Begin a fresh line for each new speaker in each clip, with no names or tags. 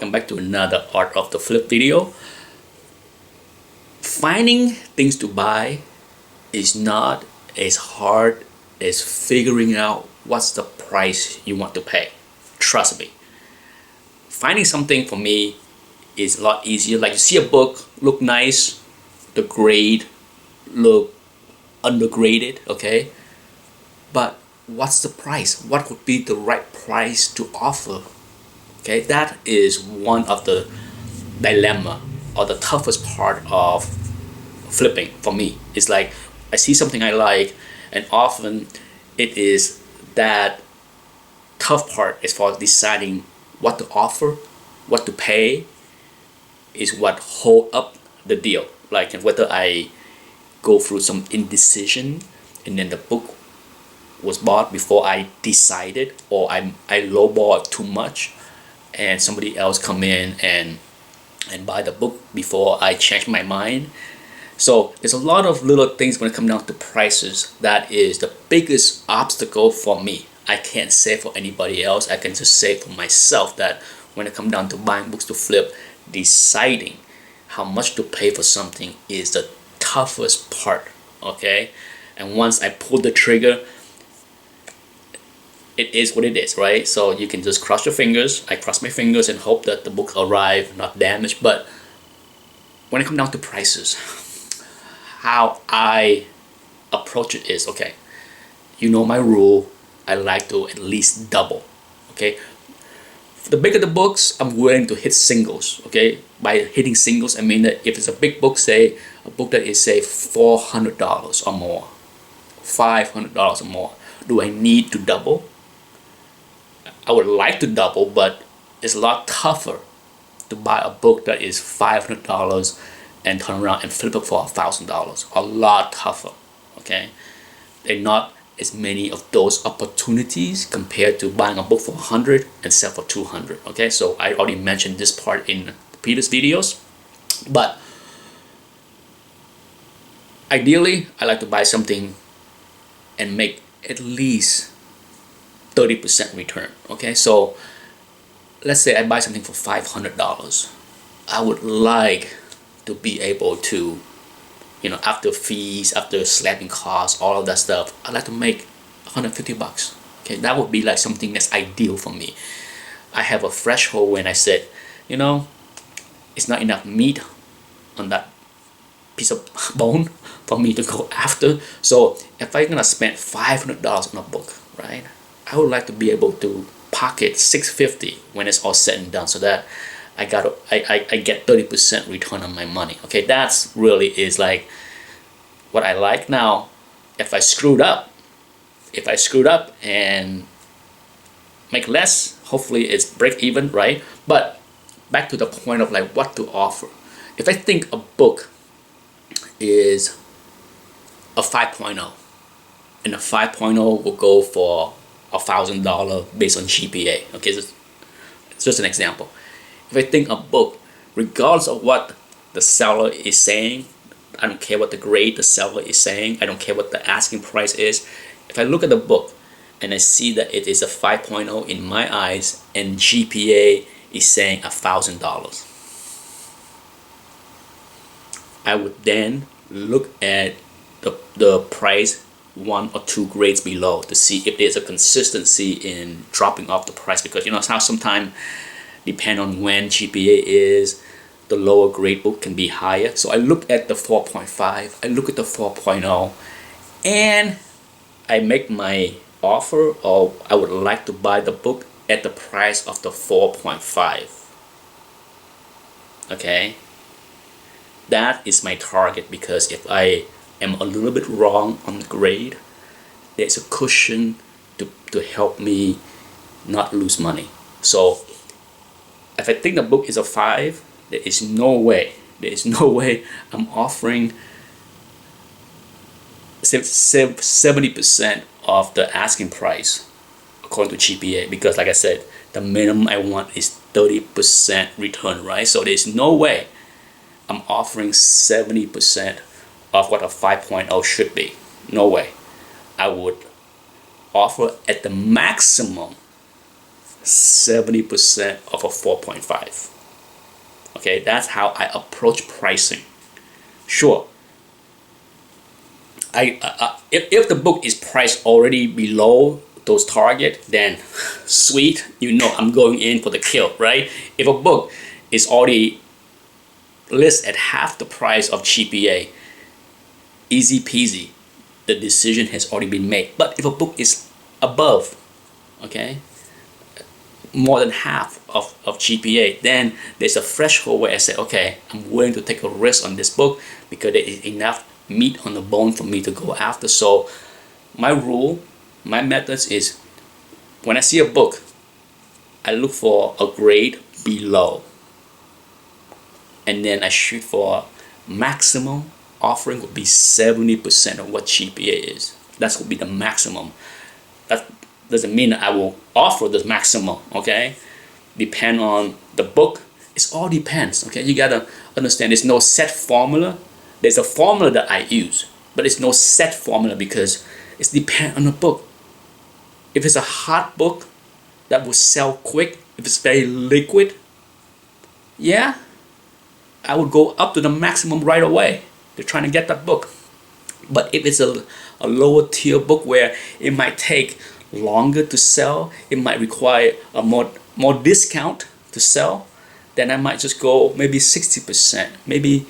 welcome back to another Art of the Flip video. Finding things to buy is not as hard as figuring out what's the price you want to pay. Trust me. Finding something for me is a lot easier. Like you see a book, look nice, the grade look undergraded, okay? But what's the price? What would be the right price to offer? Okay, that is one of the dilemma or the toughest part of flipping for me. It's like I see something I like, and often it is that tough part as far as deciding what to offer, what to pay, is what hold up the deal. Like whether I go through some indecision and then the book was bought before I decided, or I lowball it too much and somebody else come in and buy the book before I change my mind. So there's a lot of little things when it comes down to prices that is the biggest obstacle for me. I can't say for anybody else. I can just say for myself that when it comes down to buying books to flip, deciding how much to pay for something is the toughest part, okay? And once I pull the trigger, it is what it is, right? So you can just cross your fingers. I cross my fingers and hope that the book arrive not damaged. But when it comes down to prices, how I approach it is, okay, you know my rule, I like to at least double, okay? The bigger the books, I'm willing to hit singles, okay? By hitting singles, I mean that if it's a big book, say a book that is say $400 or more, $500 or more, do I need to double? I would like to double, but it's a lot tougher to buy a book that is $500 and turn around and flip it for $1,000. A lot tougher, okay? There are not as many of those opportunities compared to buying a book for $100 and sell for $200, okay? So I already mentioned this part in previous videos, but ideally, I like to buy something and make at least 30% return, okay? So let's say I buy something for $500. I would like to be able to, you know, after fees, after slapping costs, all of that stuff, I'd like to make 150 bucks. Okay, that would be like something that's ideal for me. I have a threshold when I said, you know, it's not enough meat on that piece of bone for me to go after. So if I'm gonna spend $500 on a book, right, I would like to be able to pocket $650 when it's all said and done, so that I get 30% return on my money. Okay, that's really is like what I like. Now, if I screwed up and make less, hopefully it's break even, right? But back to the point of like what to offer. If I think a book is a 5.0 and a 5.0 will go for $1,000 based on GPA. Okay, so it's just an example. If I think a book, regardless of what the seller is saying, I don't care what the grade the seller is saying, I don't care what the asking price is. If I look at the book and I see that it is a 5.0 in my eyes and GPA is saying $1,000, I would then look at the price one or two grades below to see if there's a consistency in dropping off the price, because you know how sometimes depend on when GPA is, the lower grade book can be higher. So I look at the 4.5, I look at the 4.0, and I make my offer, or I would like to buy the book at the price of the 4.5. Okay, that is my target, because if I am a little bit wrong on the grade, there's a cushion to help me not lose money. So if I think the book is a 5, there is no way I'm offering 70% of the asking price according to GPA, because like I said, the minimum I want is 30% return, right? So there's no way I'm offering 70% of what a 5.0 should be. No way. I would offer at the maximum 70% of a 4.5. Okay, that's how I approach pricing. Sure, if the book is priced already below those target, then sweet, I'm going in for the kill, right? If a book is already listed at half the price of GPA, easy peasy, the decision has already been made. But if a book is above, okay, more than half of GPA, then there's a threshold where I say, okay, I'm willing to take a risk on this book because there is enough meat on the bone for me to go after. So my rule, my methods is, when I see a book, I look for a grade below, and then I shoot for maximum offering would be 70% of what GPA is. That would be the maximum. That doesn't mean that I will offer the maximum, okay? Depend on the book. It all depends, okay? You gotta understand there's no set formula. There's a formula that I use, but it's no set formula because it's depend on the book. If it's a hot book that will sell quick, if it's very liquid, yeah, I would go up to the maximum right away. They're trying to get that book. But if it's a lower tier book where it might take longer to sell, it might require a more discount to sell, then I might just go maybe 60%, maybe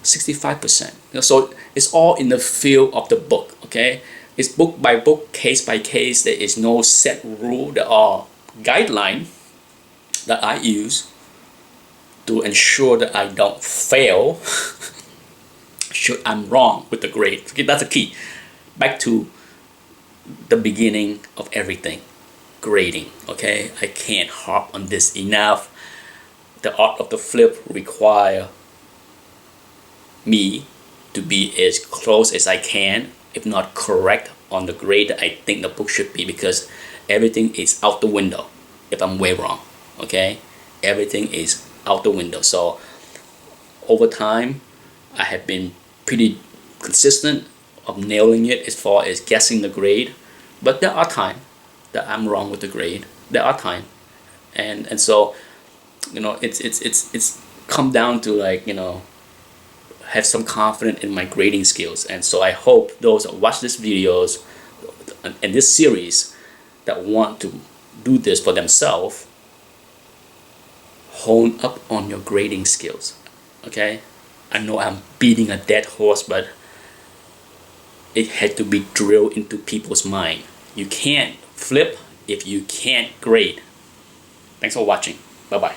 65%. So it's all in the field of the book, okay? It's book by book, case by case. There is no set rule. There are guidelines that I use to ensure that I don't fail should I'm wrong with the grade. Okay, that's the key. Back to the beginning of everything, grading, okay? I can't harp on this enough. The art of the flip require me to be as close as I can, if not correct, on the grade that I think the book should be, because everything is out the window if I'm way wrong, okay? Everything is out the window. So over time, I have been pretty consistent of nailing it as far as guessing the grade, but there are times that I'm wrong with the grade. There are times, and so it's come down to, like, have some confidence in my grading skills. And so I hope those that watch this videos and this series that want to do this for themselves, hone up on your grading skills, okay? I know I'm beating a dead horse, but it had to be drilled into people's mind. You can't flip if you can't grade. Thanks for watching. Bye-bye.